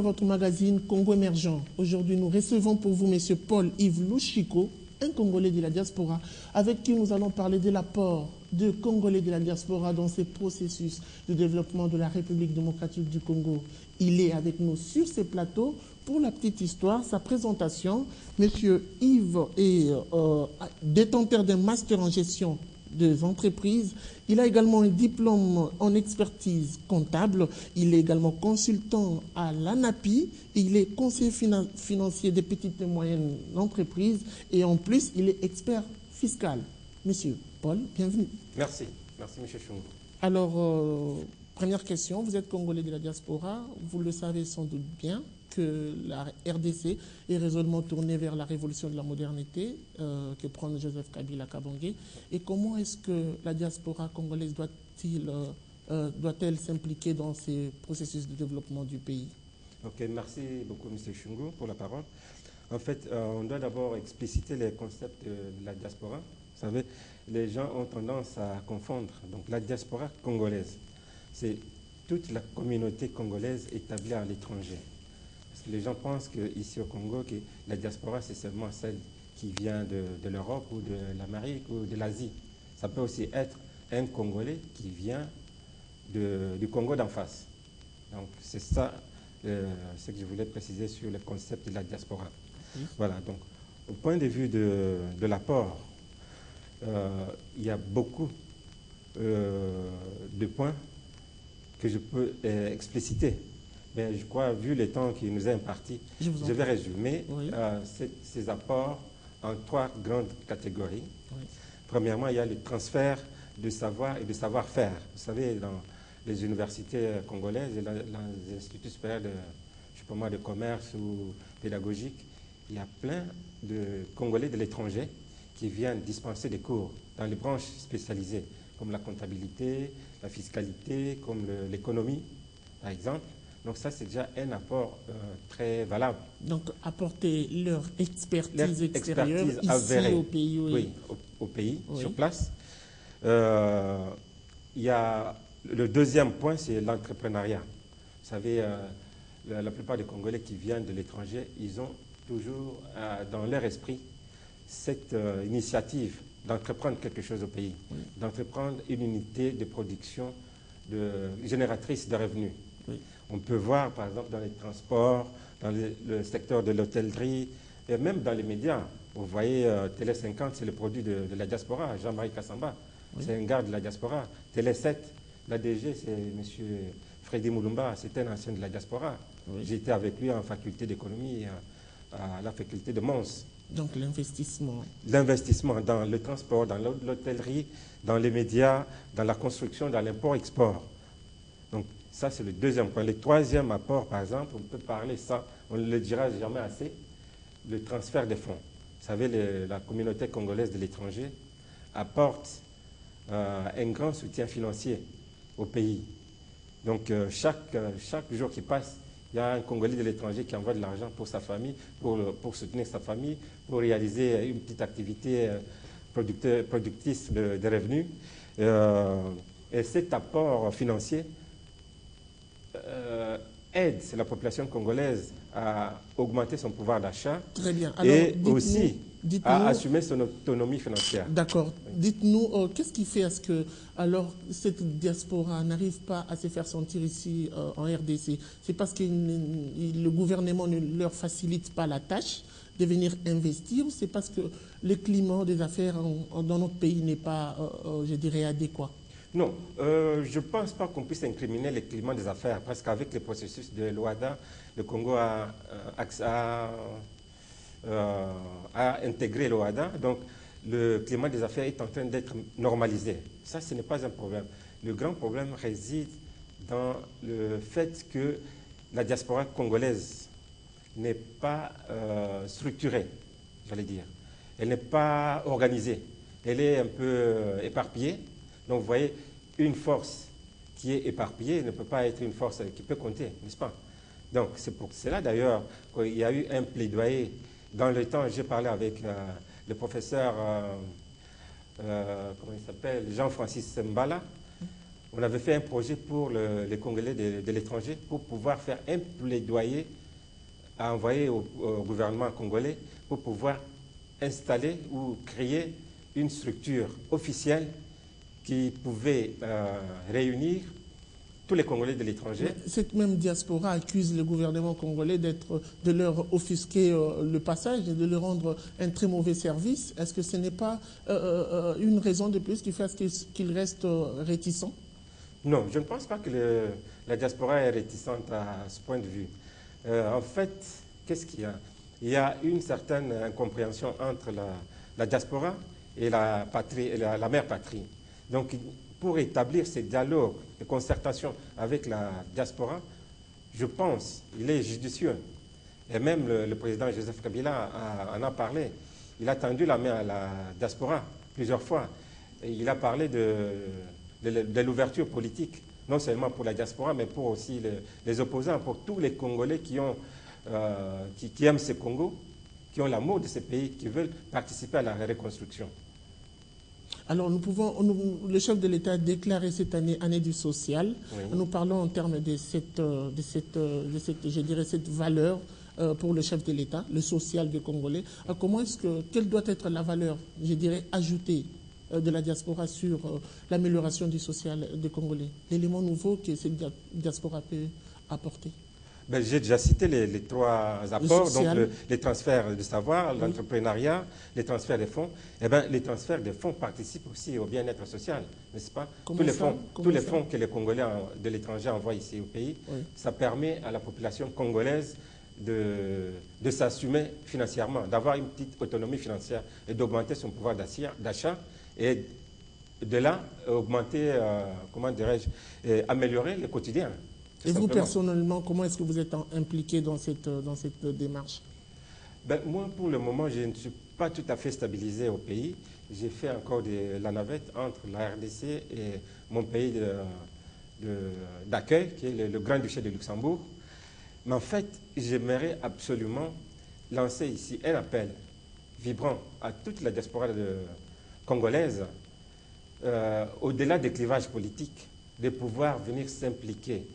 votre magazine Congo Émergent. Aujourd'hui, nous recevons pour vous M. Paul-Yves Louchiko, un Congolais de la diaspora, avec qui nous allons parler de l'apport de Congolais de la diaspora dans ces processus de développement de la République démocratique du Congo. Il est avec nous sur ces plateaux. Pour la petite histoire, sa présentation, M. Yves est détenteur d'un master en gestion des entreprises. Il a également un diplôme en expertise comptable. Il est également consultant à l'ANAPI. Il est conseiller financier des petites et moyennes entreprises. Et en plus, il est expert fiscal. Monsieur Paul, bienvenue. Merci. Merci, M. Chungu. Alors, première question. Vous êtes Congolais de la diaspora. Vous le savez sans doute bien que la RDC est résolument tournée vers la révolution de la modernité que prône Joseph Kabila Kabange. Et comment est-ce que la diaspora congolaise doit-elle s'impliquer dans ces processus de développement du pays? Ok, merci beaucoup M. Chungu pour la parole. En fait, on doit d'abord expliciter les concepts de la diaspora. Vous savez, les gens ont tendance à confondre. Donc la diaspora congolaise, c'est toute la communauté congolaise établie à l'étranger. Parce que les gens pensent qu'ici au Congo, que la diaspora, c'est seulement celle qui vient de l'Europe ou de l'Amérique ou de l'Asie. Ça peut aussi être un Congolais qui vient du Congo d'en face. Donc c'est ça ce que je voulais préciser sur le concept de la diaspora. Voilà, donc au point de vue de l'apport, il y a beaucoup de points que je peux expliciter. Mais je crois, vu le temps qui nous est imparti, je vais résumer ces apports en trois grandes catégories. Oui. Premièrement, il y a le transfert de savoir et de savoir-faire. Vous savez, dans les universités congolaises et les instituts supérieurs de commerce ou pédagogiques, il y a plein de Congolais de l'étranger qui viennent dispenser des cours dans les branches spécialisées, comme la comptabilité, la fiscalité, comme l'économie, par exemple. Donc ça, c'est déjà un apport très valable. Donc apporter leur expertise extérieure ici avérée, au pays. Oui, au pays, sur place. Il y a le deuxième point, c'est l'entrepreneuriat. Vous savez, la plupart des Congolais qui viennent de l'étranger, ils ont toujours dans leur esprit cette initiative d'entreprendre quelque chose au pays, d'entreprendre une unité de production génératrice de revenus. Oui. On peut voir, par exemple, dans les transports, dans le secteur de l'hôtellerie, et même dans les médias. Vous voyez, Télé 50, c'est le produit de la diaspora, Jean-Marie Kassamba. Oui. C'est un gars de la diaspora. Télé 7, la DG, c'est M. Freddy Moulumba, c'était un ancien de la diaspora. Oui. J'étais avec lui en faculté d'économie à la faculté de Mons. Donc l'investissement. L'investissement dans le transport, dans l'hôtellerie, dans les médias, dans la construction, dans l'import-export. Donc ça, c'est le deuxième point. Le troisième apport, par exemple, on peut parler ça, on ne le dira jamais assez, le transfert des fonds. Vous savez, la communauté congolaise de l'étranger apporte un grand soutien financier au pays. Donc chaque jour qui passe, il y a un Congolais de l'étranger qui envoie de l'argent pour sa famille, pour soutenir sa famille, pour réaliser une petite activité productrice de revenus. Et cet apport financier aide la population congolaise à augmenter son pouvoir d'achat et aussi à assumer son autonomie financière. D'accord. Oui. Dites-nous, qu'est-ce qui fait à ce que alors cette diaspora n'arrive pas à se faire sentir ici en RDC? C'est parce que le gouvernement ne leur facilite pas la tâche de venir investir, ou c'est parce que le climat des affaires dans notre pays n'est pas, je dirais, adéquat? Non, je ne pense pas qu'on puisse incriminer le climat des affaires, parce qu'avec le processus de l'OADA, le Congo a intégré l'OADA, donc le climat des affaires est en train d'être normalisé. Ça, ce n'est pas un problème. Le grand problème réside dans le fait que la diaspora congolaise n'est pas structurée, j'allais dire. Elle n'est pas organisée. Elle est un peu éparpillée. Donc, vous voyez, une force qui est éparpillée ne peut pas être une force qui peut compter, n'est-ce pas? Donc, c'est pour cela, d'ailleurs, qu'il y a eu un plaidoyer. Dans le temps, j'ai parlé avec le professeur, comment il s'appelle, Jean-Francis Mbala, on avait fait un projet pour les Congolais de l'étranger pour pouvoir faire un plaidoyer à envoyer au gouvernement congolais pour pouvoir installer ou créer une structure officielle qui pouvait réunir tous les Congolais de l'étranger. Cette même diaspora accuse le gouvernement congolais de leur offusquer le passage et de leur rendre un très mauvais service. Est-ce que ce n'est pas une raison de plus qui fait qu'ils restent réticents? Non, je ne pense pas que la diaspora est réticente à ce point de vue. En fait, qu'est-ce qu'il y a? Il y a une certaine incompréhension entre la diaspora et la patrie, et la mère patrie. Donc, pour établir ces dialogues et concertations avec la diaspora, je pense qu'il est judicieux. Et même le président Joseph Kabila en a parlé. Il a tendu la main à la diaspora plusieurs fois. Et il a parlé de l'ouverture politique, non seulement pour la diaspora, mais pour aussi les opposants, pour tous les Congolais qui aiment ce Congo, qui ont l'amour de ce pays, qui veulent participer à la reconstruction. Alors, le chef de l'État a déclaré cette année du social. Oui. Nous parlons en termes de cette valeur pour le chef de l'État, le social des Congolais. Quelle doit être la valeur, je dirais, ajoutée de la diaspora sur l'amélioration du social des Congolais? L'élément nouveau que cette diaspora peut apporter. Ben, j'ai déjà cité les trois apports, donc les transferts de savoir, l'entrepreneuriat, les transferts de fonds. Eh bien, les transferts de fonds participent aussi au bien-être social, n'est-ce pas? Tous les fonds que les Congolais de l'étranger envoient ici au pays, ça permet à la population congolaise de s'assumer financièrement, d'avoir une petite autonomie financière et d'augmenter son pouvoir d'achat et de là augmenter, comment dirais-je, améliorer le quotidien. Et vous, personnellement, comment est-ce que vous êtes impliqué dans cette démarche? Ben, moi, pour le moment, je ne suis pas tout à fait stabilisé au pays. J'ai fait encore la navette entre la RDC et mon pays d'accueil, qui est le Grand-Duché de Luxembourg. Mais en fait, j'aimerais absolument lancer ici un appel vibrant à toute la diaspora congolaise, au-delà des clivages politiques, de pouvoir venir s'impliquer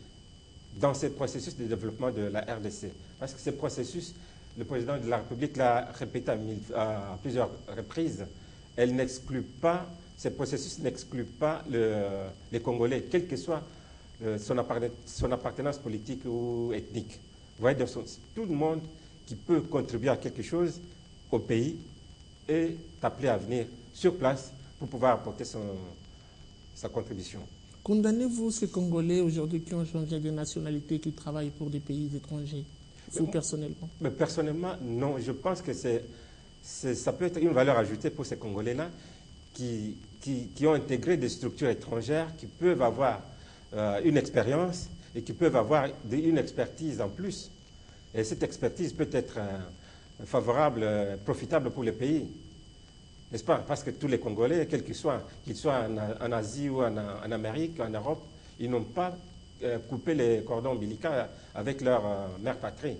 dans ce processus de développement de la RDC. Parce que ce processus, le président de la République l'a répété à plusieurs reprises, ce processus n'exclut pas les Congolais, quelle que soit son appartenance politique ou ethnique. Vous voyez, tout le monde qui peut contribuer à quelque chose au pays est appelé à venir sur place pour pouvoir apporter sa contribution. Condamnez-vous ces Congolais aujourd'hui qui ont changé de nationalité, qui travaillent pour des pays étrangers, vous personnellement? Mais personnellement, non. Je pense que ça peut être une valeur ajoutée pour ces Congolais-là qui ont intégré des structures étrangères, qui peuvent avoir une expérience et qui peuvent avoir une expertise en plus. Et cette expertise peut être favorable, profitable pour le pays. N'est-ce pas? Parce que tous les Congolais, quels qu'ils soient en Asie ou en Amérique, en Europe, ils n'ont pas coupé les cordons ombilicaux avec leur mère patrie.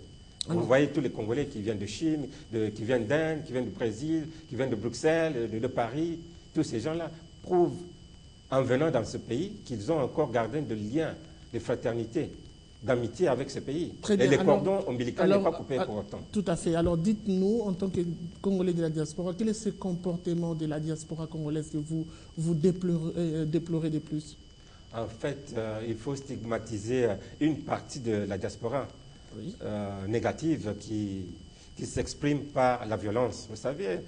Vous voyez tous les Congolais qui viennent de Chine, qui viennent d'Inde, qui viennent du Brésil, qui viennent de Bruxelles, de Paris. Tous ces gens-là prouvent, en venant dans ce pays, qu'ils ont encore gardé de liens de fraternité, d'amitié avec ce pays. Et les cordons ombilicaux n'est pas coupé pour autant. Tout à fait. Alors dites-nous, en tant que Congolais de la diaspora, quel est ce comportement de la diaspora congolaise que vous déplorez de plus? En fait, il faut stigmatiser une partie de la diaspora négative qui s'exprime par la violence. Vous savez,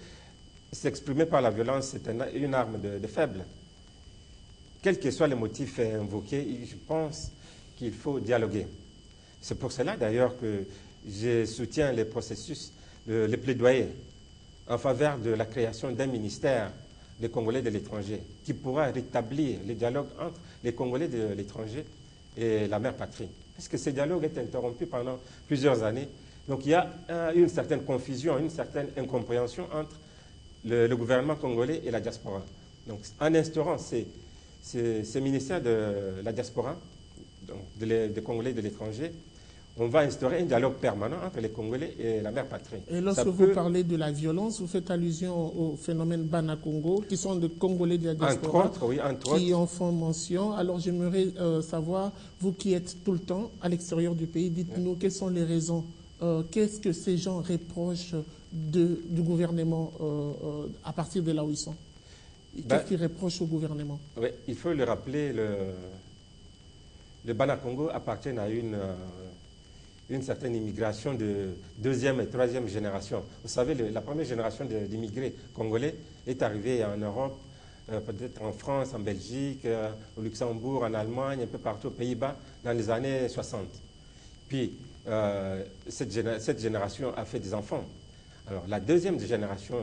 s'exprimer par la violence, c'est une arme de faible. Quels que soient les motifs invoqués, je pense qu'il faut dialoguer. C'est pour cela d'ailleurs que je soutiens les processus, les plaidoyers en faveur de la création d'un ministère des Congolais de l'étranger qui pourra rétablir le dialogue entre les Congolais de l'étranger et la mère patrie. Parce que ce dialogue est interrompu pendant plusieurs années. Donc il y a une certaine confusion, une certaine incompréhension entre le gouvernement congolais et la diaspora. Donc en instaurant ces ministères de la diaspora, donc des Congolais de l'étranger, on va instaurer un dialogue permanent entre les Congolais et la mère patrie. Et lorsque vous parlez de la violence, vous faites allusion au phénomène Bana-Congo, qui sont des Congolais de la diaspora, qui en font mention. Alors j'aimerais savoir, vous qui êtes tout le temps à l'extérieur du pays, dites-nous quelles sont les raisons, qu'est-ce que ces gens reprochent du gouvernement à partir de là où ils sont? Qu'est-ce qu'ils reprochent au gouvernement? Oui, il faut le rappeler, le Bana-Congo appartient à une certaine immigration de deuxième et troisième génération. Vous savez, la première génération d'immigrés congolais est arrivée en Europe, peut-être en France, en Belgique, au Luxembourg, en Allemagne, un peu partout aux Pays-Bas, dans les années 60. Puis, cette génération a fait des enfants. Alors, la deuxième génération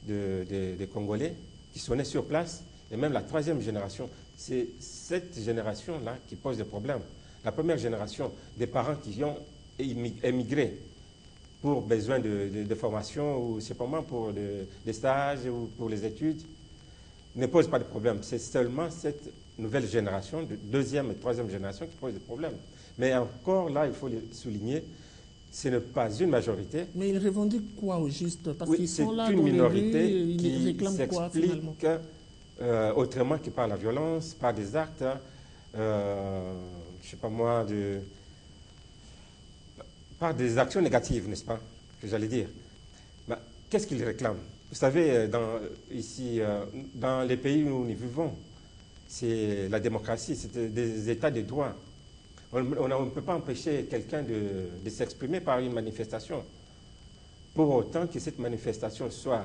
de Congolais qui sont nés sur place, et même la troisième génération, c'est cette génération-là qui pose des problèmes. La première génération des parents qui ont émigré pour besoin de formation ou simplement pour des stages ou pour les études ne pose pas de problème. C'est seulement cette nouvelle génération, de deuxième et troisième génération qui pose des problèmes. Mais encore là, il faut le souligner, ce n'est pas une majorité. Mais ils revendiquent quoi au juste? Parce oui, qu'ils sont là une dans minorité les rues, ils réclament quoi finalement? Autrement que par la violence, par des actes, je ne sais pas moi, par des actions négatives, n'est-ce pas, que j'allais dire. Qu'est-ce qu'ils réclament? Vous savez, ici, dans les pays où nous vivons, c'est la démocratie, c'est des états de droit. On ne peut pas empêcher quelqu'un de s'exprimer par une manifestation, pour autant que cette manifestation soit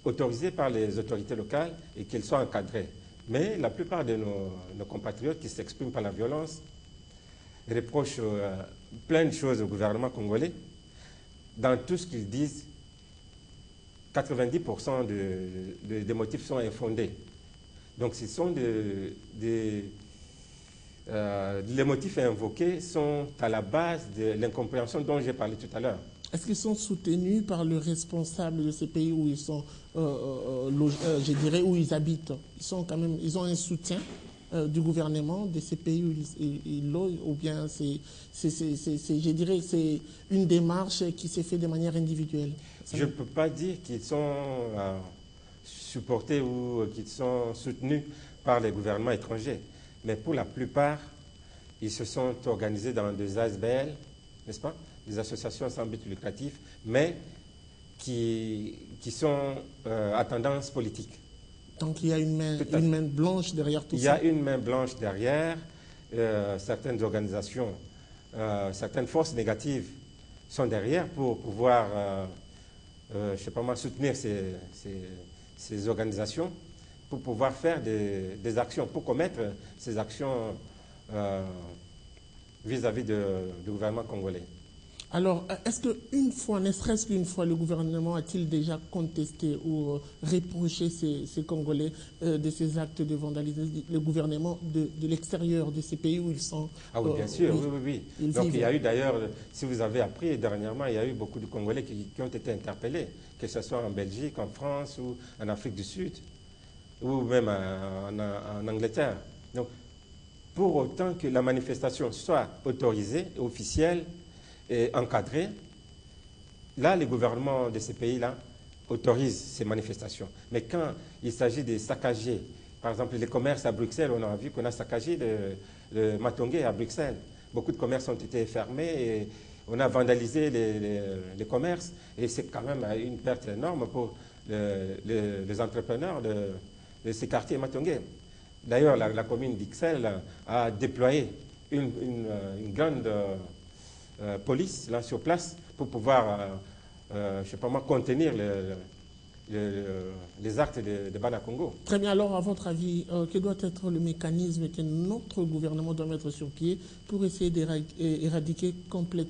autorisée par les autorités locales et qu'elle soit encadrée. Mais la plupart de nos compatriotes qui s'expriment par la violence reprochent plein de choses au gouvernement congolais. Dans tout ce qu'ils disent, 90% des motifs sont infondés. Donc ce sont les motifs invoqués sont à la base de l'incompréhension dont j'ai parlé tout à l'heure. Est-ce qu'ils sont soutenus par le responsable de ces pays où ils sont, je dirais, où ils habitent? Ils ont un soutien du gouvernement de ces pays où ils logent, ou bien je dirais, c'est une démarche qui s'est faite de manière individuelle? Je ne peux pas dire qu'ils sont supportés ou qu'ils sont soutenus par les gouvernements étrangers. Mais pour la plupart, ils se sont organisés dans des ASBL, n'est-ce pas? Des associations sans but lucratif, mais qui sont à tendance politique. Donc il y a une main blanche derrière tout ça? Il y a une main blanche derrière. Certaines organisations, certaines forces négatives sont derrière pour pouvoir, je ne sais pas moi, soutenir ces organisations, pour pouvoir faire des actions, pour commettre ces actions vis-à-vis du gouvernement congolais. Alors, est-ce qu'une fois, ne serait-ce qu'une fois, le gouvernement a-t-il déjà contesté ou reproché ces Congolais de ces actes de vandalisme, le gouvernement de l'extérieur de ces pays où ils sont? Ah oui, bien sûr, oui. Donc il y a eu d'ailleurs, si vous avez appris dernièrement, il y a eu beaucoup de Congolais qui ont été interpellés, que ce soit en Belgique, en France ou en Afrique du Sud, ou même en Angleterre. Donc, pour autant que la manifestation soit autorisée, officielle, et encadré, là, les gouvernements de ces pays-là autorisent ces manifestations. Mais quand il s'agit de saccager, par exemple, les commerces à Bruxelles, on a vu qu'on a saccagé le Matongué à Bruxelles. Beaucoup de commerces ont été fermés et on a vandalisé les commerces. Et c'est quand même une perte énorme pour les entrepreneurs de ces quartiers Matongué. D'ailleurs, la commune d'Ixelles a déployé une grande police là sur place pour pouvoir, je ne sais pas moi, contenir les actes de Bana-Congo. Très bien. Alors, à votre avis, quel doit être le mécanisme que notre gouvernement doit mettre sur pied pour essayer d'éradiquer complètement